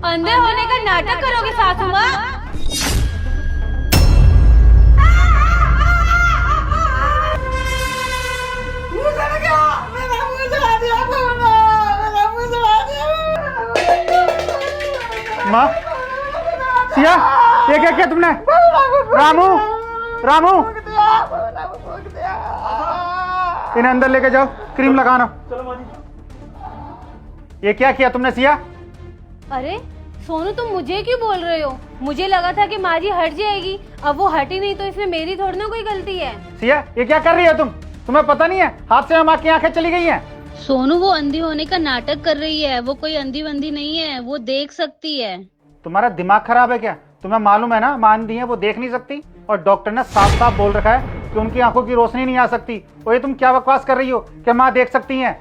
अंधे होने का नाटक करोगे सासू माँ? माँ, सिया, ये क्या किया तुमने? रामू, रामू, इन्हें अंदर लेके जाओ, क्रीम लगाना। ये क्या किया तुमने सिया? अरे सोनू, तुम मुझे क्यों बोल रहे हो? मुझे लगा था कि माँ जी हट जाएगी, अब वो हटी नहीं तो इसमें मेरी थोड़ी ना कोई गलती है। सिया, ये क्या कर रही है तुम? तुम्हें पता नहीं है हाथ से माँ की आंखें चली गई हैं। सोनू, वो अंधी होने का नाटक कर रही है, वो कोई अंधी बंदी नहीं है, वो देख सकती है। तुम्हारा दिमाग खराब है क्या? तुम्हें मालूम है ना माँ अंधी है, वो देख नहीं सकती, और डॉक्टर ने साफ साफ बोल रखा है कि उनकी आंखों की रोशनी नहीं आ सकती। और ये तुम क्या बकवास कर रही हो कि माँ देख सकती हैं?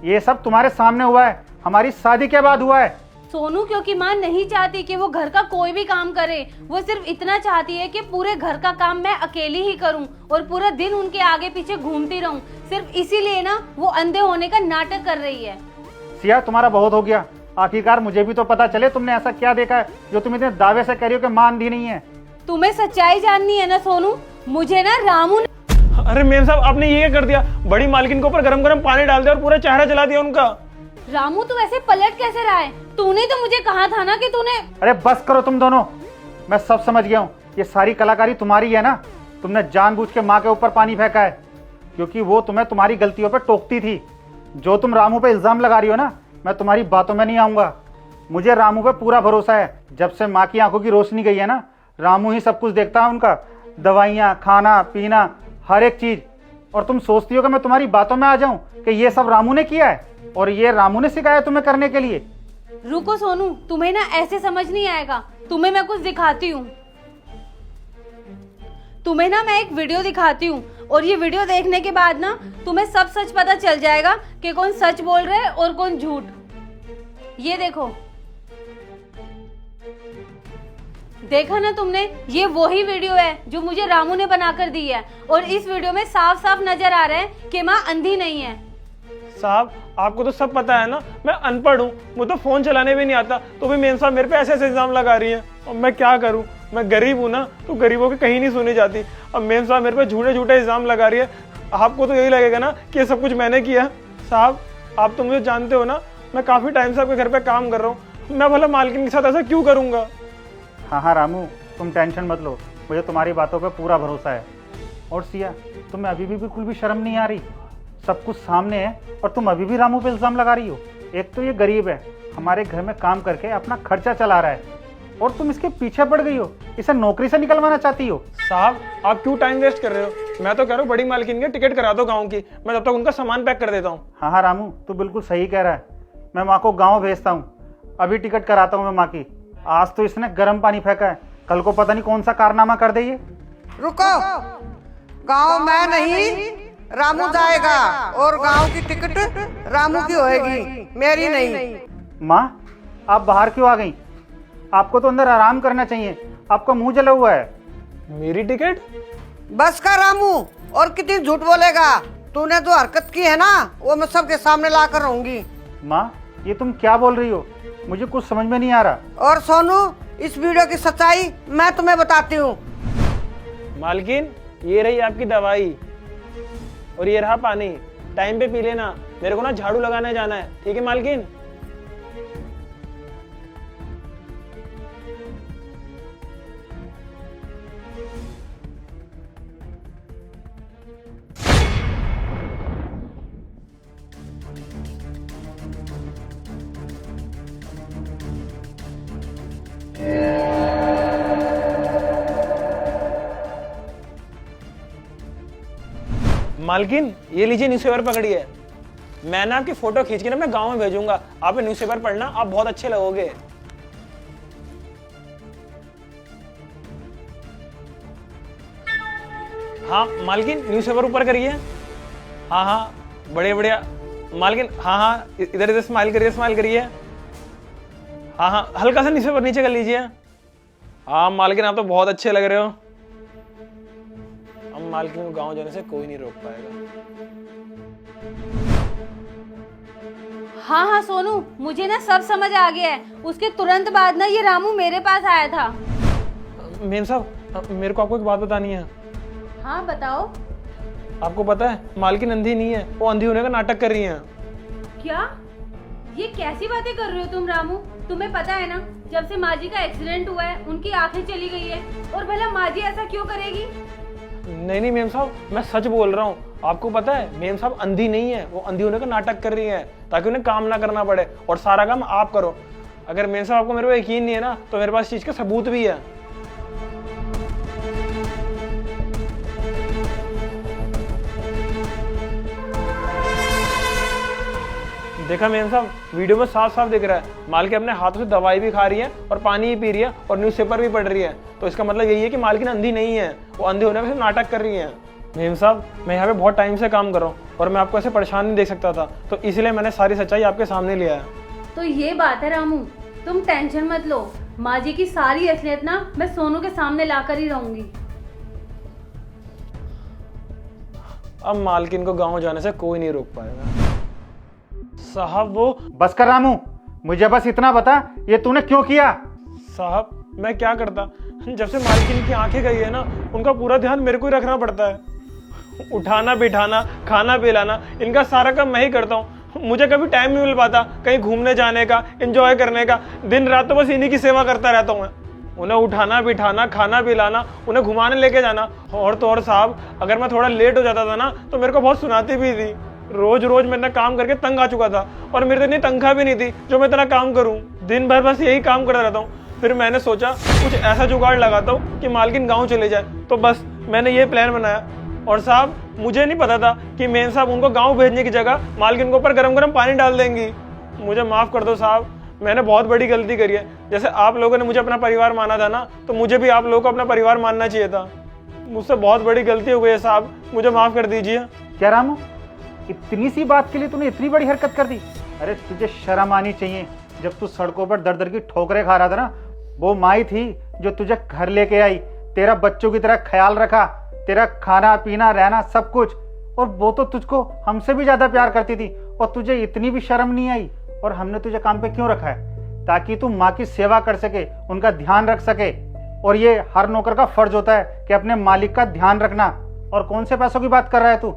ये सब तुम्हारे सामने हुआ है, हमारी शादी के बाद हुआ है। सोनू, क्योंकि माँ नहीं चाहती कि वो घर का कोई भी काम करे, वो सिर्फ इतना चाहती है कि पूरे घर का काम मैं अकेली ही करूं और पूरा दिन उनके आगे पीछे घूमती रहूं। सिर्फ इसीलिए ना वो अंधे होने का नाटक कर रही है। सिया, तुम्हारा बहुत हो गया। आखिरकार मुझे भी तो पता चले तुमने ऐसा क्या देखा है जो तुम इतने दावे से कह रही हो कि माँ अंधी नहीं है। तुम्हें सच्चाई जाननी है ना सोनू? मुझे ना रामू ने... अरे मेम साहब, आपने ये क्या कर दिया? बड़ी मालकिन के ऊपर गरम गरम पानी डाल दिया और पूरा चेहरा जला दिया उनका। रामू, तू ऐसे पलट कैसे रहा है? तूने तो मुझे कहा था ना कि तूने... अरे बस करो तुम दोनों, मैं सब समझ गया हूँ। ये सारी कलाकारी तुम्हारी है ना? तुमने जानबूझ के माँ के ऊपर पानी फेंका है क्योंकि वो तुम्हें तुम्हारी गलतियों पर टोकती थी। जो तुम रामू पे इल्जाम लगा रही हो ना, मैं तुम्हारी बातों में नहीं आऊंगा। मुझे रामू पे पूरा भरोसा है। जब से माँ की आंखों की रोशनी गई है ना, रामू ही सब कुछ देखता है, उनका दवाइयाँ, खाना पीना, हर एक चीज। और तुम सोचती हो कि मैं तुम्हारी बातों में आ जाऊं कि ये सब रामू ने किया है और ये रामू ने सिखाया तुम्हें करने के लिए? रुको सोनू, तुम्हें ना ऐसे समझ नहीं आएगा। तुम्हें मैं कुछ दिखाती हूँ। तुम्हें ना मैं एक वीडियो दिखाती हूँ और ये वीडियो देखने के बाद ना तुम्हें सब सच पता चल जाएगा कि कौन सच बोल रहा है और कौन झूठ। ये देखो, देखा ना तुमने? ये वही वीडियो है जो मुझे रामू ने बनाकर दी है और इस वीडियो में साफ साफ नजर आ रहा है कि माँ अंधी नहीं है। साहब, आपको तो सब पता है ना, मैं अनपढ़ हूँ, मुझे तो फोन चलाने भी नहीं आता, तो भी मेम साहब मेरे पे ऐसे ऐसे इल्जाम लगा रही है। और मैं क्या करूँ? मैं गरीब हूँ ना, तो गरीबों की कहीं नहीं सुनी जाती। अब मेम साहब मेरे पे झूठे झूठे इल्जाम लगा रही है। आपको तो यही लगेगा ना कि ये सब कुछ मैंने किया। साहब, आप तो मुझे जानते हो ना, मैं काफी टाइम से आपके घर पे काम कर रहा हूँ। मैं भला मालकिन के साथ ऐसा क्यों करूँगा? हाँ हाँ रामू, तुम टेंशन मत लो, मुझे तुम्हारी बातों पे पूरा भरोसा है। और सिया, तुम्हें अभी भी बिल्कुल भी शर्म नहीं आ रही? सब कुछ सामने है और तुम अभी भी रामू पे इल्जाम लगा रही हो। एक तो ये गरीब है, हमारे घर में काम करके अपना खर्चा चला रहा है, और तुम इसके पीछे पड़ गई हो, इसे नौकरी से निकलवाना चाहती हो। साहब, आप क्यों टाइम वेस्ट कर रहे हो? मैं तो कह रहा हूँ बड़ी मालकिन की टिकट करा दो गाँव की, मैं तब तक उनका सामान पैक कर देता हूँ। हाँ हाँ रामू, तू बिल्कुल सही कह रहा है। मैं माँ को गाँव भेजता हूँ, अभी टिकट कराता हूँ मैं माँ की। आज तो इसने गर्म पानी फेंका है, कल को पता नहीं कौन सा कारनामा कर दे ये। रुको, गांव में नहीं, रामू जाएगा और गांव की टिकट रामू की होएगी, मेरी नहीं। माँ, आप बाहर क्यों आ गई? आपको तो अंदर आराम करना चाहिए, आपका मुंह जला हुआ है। मेरी टिकट? बस का रामू, और कितनी झूठ बोलेगा? तूने जो हरकत की है ना, वो मैं सबके सामने ला कर रहूंगी। माँ, ये तुम क्या बोल रही हो? मुझे कुछ समझ में नहीं आ रहा। और सोनू, इस वीडियो की सच्चाई मैं तुम्हें बताती हूँ। मालकिन, ये रही आपकी दवाई और ये रहा पानी, टाइम पे पी लेना। मेरे को ना झाड़ू लगाने जाना है, ठीक है मालकिन? मालकिन, ये लीजिए न्यूज़पेपर पकड़िए। मैं ना आपकी फोटो खींच के ना मैं गांव में भेजूंगा, आप न्यूज़पेपर पढ़ना, आप बहुत अच्छे लगोगे। हाँ मालकिन, न्यूज़पेपर ऊपर करिए। हाँ हाँ, बढ़िया बढ़िया मालकिन। हाँ हाँ, इधर इधर स्माइल करिए, स्माइल करिए। हाँ हाँ, हल्का सा न्यूज़पेपर नीचे कर लीजिए। हाँ मालकिन, आप तो बहुत अच्छे लग रहे हो। अब मालकिन को गांव जाने से कोई नहीं रोक पाएगा। हाँ हाँ सोनू, मुझे ना सब समझ आ गया है। उसके तुरंत बाद ना ये रामू मेरे पास आया था। मेम साहब, मेरे को आपको एक बात बतानी है। हाँ बताओ। आपको पता है मालकिन अंधी नहीं है, वो अंधी होने का नाटक कर रही है। क्या? ये कैसी बातें कर रहे हो तुम रामू? तुम्हें पता है ना, जब से माँ जी का एक्सीडेंट हुआ है उनकी आंखें चली गई है। और भला माँ जी ऐसा क्यों करेगी? नहीं नहीं मेम साहब, मैं सच बोल रहा हूँ। आपको पता है मेम साहब अंधी नहीं है, वो अंधी होने का नाटक कर रही है ताकि उन्हें काम ना करना पड़े और सारा काम आप करो। अगर मेम साहब आपको मेरे पे यकीन नहीं है ना, तो मेरे पास इस चीज का सबूत भी है। देखा मेम साहब, वीडियो में साफ साफ दिख रहा है मालकिन अपने हाथों से दवाई भी खा रही है और पानी भी पी रही है और न्यूज़पेपर भी पढ़ रही है। तो इसका मतलब यही है कि मालकिन अंधी नहीं है, वो अंधे होने का सिर्फ नाटक कर रही है। मेम साहब, मैं यहाँ पे बहुत टाइम से काम कर रहा हूँ और मैं आपको ऐसे परेशान नहीं देख सकता था, तो इसलिए मैंने सारी सच्चाई आपके सामने लिया है। तो ये बात है रामू, तुम टेंशन मत लो। माँ जी की सारी असलियत ना मैं सोनू के सामने लाकर ही रहूंगी। अब मालकिन को गाँव जाने से कोई नहीं रोक पाएगा। साहब वो बस कर रामू, मुझे बस इतना बता, ये तूने क्यों किया? साहब मैं क्या करता, जब से मालकिन की आंखें गई है ना, उनका पूरा ध्यान मेरे को ही रखना पड़ता है। उठाना बिठाना, खाना पिलाना, इनका सारा काम मैं ही करता हूँ। मुझे कभी टाइम नहीं मिल पाता कहीं घूमने जाने का, एंजॉय करने का। दिन रात तो बस इन्हीं की सेवा करता रहता हूँ मैं। उन्हें उठाना बिठाना, खाना पिलाना, उन्हें घुमाने लेके जाना। और तो और साहब, अगर मैं थोड़ा लेट हो जाता था ना, तो मेरे को बहुत सुनाती भी थी। रोज रोज मैं इतना काम करके तंग आ चुका था और मेरे तो इतनी तनख्वाह भी नहीं थी जो मैं इतना काम करूं। दिन भर बस यही काम करता रहता हूँ। फिर मैंने सोचा कुछ ऐसा जुगाड़ लगाता हूँ कि मालकिन गांव चले जाए। तो बस मैंने ये प्लान बनाया। और साहब मुझे नहीं पता था कि मेम साहब उनको गाँव भेजने की जगह मालकिन के ऊपर गर्म गर्म पानी डाल देंगी। मुझे माफ़ कर दो साहब, मैंने बहुत बड़ी गलती करी है। जैसे आप लोगों ने मुझे अपना परिवार माना था ना, तो मुझे भी आप लोगों को अपना परिवार मानना चाहिए था। मुझसे बहुत बड़ी गलती हो गई है साहब, मुझे माफ़ कर दीजिए। क्या रामू, इतनी सी बात के लिए तूने इतनी बड़ी हरकत कर दी? अरे तुझे शर्म आनी चाहिए। जब तू सड़कों पर दर दर की ठोकरें खा रहा था ना, वो माई थी जो तुझे घर लेके आई, तेरा बच्चों की तरह ख्याल रखा, तेरा खाना पीना रहना सब कुछ। और वो तो तुझको हमसे भी ज्यादा प्यार करती थी, और तुझे इतनी भी शर्म नहीं आई। और हमने तुझे काम पे क्यों रखा है? ताकि तू माँ की सेवा कर सके, उनका ध्यान रख सके। और ये हर नौकर का फर्ज होता है कि अपने मालिक का ध्यान रखना। और कौन से पैसों की बात कर रहा है तू?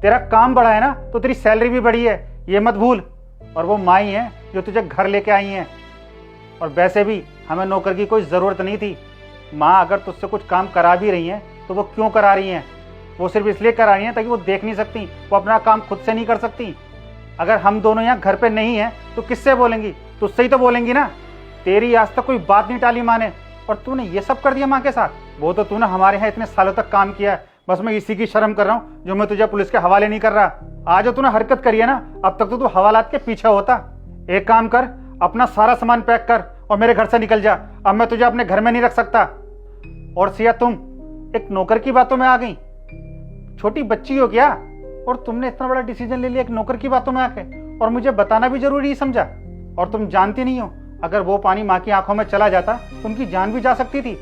तेरा काम बढ़ा है ना, तो तेरी सैलरी भी बढ़ी है, ये मत भूल। और वो माई है जो तुझे घर लेके आई हैं। और वैसे भी हमें नौकर की कोई ज़रूरत नहीं थी। माँ अगर तुझसे कुछ काम करा भी रही हैं तो वो क्यों करा रही हैं? वो सिर्फ इसलिए करा रही हैं ताकि वो देख नहीं सकती, वो अपना काम खुद से नहीं कर सकती। अगर हम दोनों यहाँ घर पे नहीं हैं तो किससे बोलेंगी? तुझसे ही तो बोलेंगी ना। तेरी आज तक कोई बात नहीं टाली माँ ने, और तूने ये सब कर दिया माँ के साथ। वो तो तूने हमारे यहाँ इतने सालों तक काम किया है, बस मैं इसी की शर्म कर रहा हूँ जो मैं तुझे पुलिस के हवाले नहीं कर रहा। आज जो तूने हरकत करी है ना, अब तक तो तू हवालात के पीछे होता। एक काम कर, अपना सारा सामान पैक कर और मेरे घर से निकल जा। अब मैं तुझे अपने घर में नहीं रख सकता। और सिया, तुम एक नौकर की बातों में आ गई। छोटी बच्ची हो क्या? और तुमने इतना बड़ा डिसीजन ले लिया एक नौकर की बातों में आके, और मुझे बताना भी जरूरी समझा। और तुम जानती नहीं हो, अगर वो पानी माँ की आंखों में चला जाता तो उनकी जान भी जा सकती थी।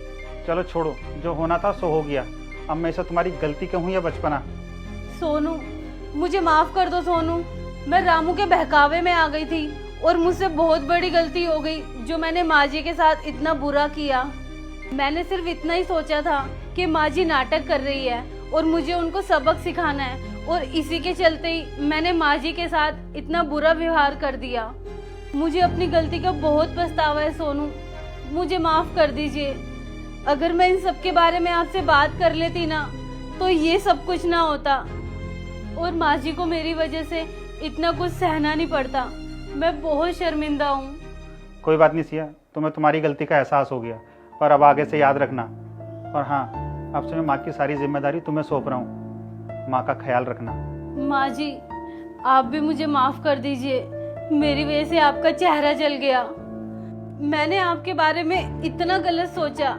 चलो छोड़ो, जो होना था सो हो गया। अब मैं इसे तुम्हारी गलती कहूँ या बचपना? सोनू, मुझे माफ कर दो सोनू। मैं रामू के बहकावे में आ गई थी और मुझसे बहुत बड़ी गलती हो गई जो मैंने माँ जी के साथ इतना बुरा किया। मैंने सिर्फ इतना ही सोचा था कि माँ जी नाटक कर रही है और मुझे उनको सबक सिखाना है, और इसी के चलते ही मैंने माँ जी के साथ इतना बुरा व्यवहार कर दिया। मुझे अपनी गलती का बहुत पछतावा है सोनू, मुझे माफ कर दीजिए। अगर मैं इन सब के बारे में आपसे बात कर लेती ना, तो ये सब कुछ ना होता और माँ जी को मेरी वजह से इतना कुछ सहना नहीं पड़ता। मैं बहुत शर्मिंदा हूँ। कोई बात नहीं सिया, तुम्हें तुम्हारी गलती का एहसास हो गया, पर अब आगे से याद रखना। और हाँ, अब से मैं माँ की सारी जिम्मेदारी तुम्हें सौंप रहा हूँ। माँ का ख्याल रखना। माँ जी, आप भी मुझे माफ कर दीजिए। मेरी वजह से आपका चेहरा जल गया। मैंने आपके बारे में इतना गलत सोचा,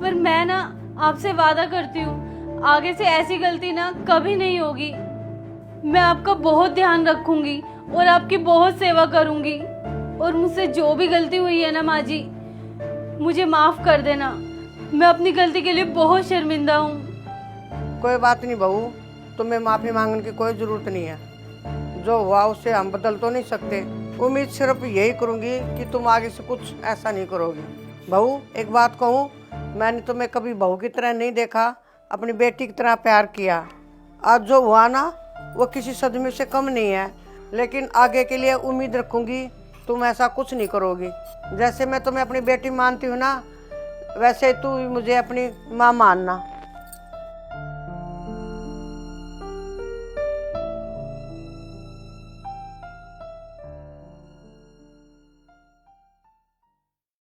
पर मैं ना आपसे वादा करती हूँ आगे से ऐसी गलती ना कभी नहीं होगी। मैं आपका बहुत ध्यान रखूंगी और आपकी बहुत सेवा करूंगी। और मुझसे जो भी गलती हुई है ना माँ जी, मुझे माफ कर देना। मैं अपनी गलती के लिए बहुत शर्मिंदा हूँ। कोई बात नहीं बहू, तुम्हें माफी मांगने की कोई जरूरत नहीं है। जो हुआ उससे हम बदल तो नहीं सकते, उम्मीद सिर्फ यही करूंगी कि तुम आगे से कुछ ऐसा नहीं करोगी। बहू, एक बात कहूँ, मैंने तुम्हें कभी बहू की तरह नहीं देखा, अपनी बेटी की तरह प्यार किया। आज जो हुआ ना वो किसी सदमे से कम नहीं है, लेकिन आगे के लिए उम्मीद रखूंगी तुम ऐसा कुछ नहीं करोगी। जैसे मैं तुम्हें अपनी बेटी मानती हूँ ना, वैसे तू मुझे अपनी माँ मानना।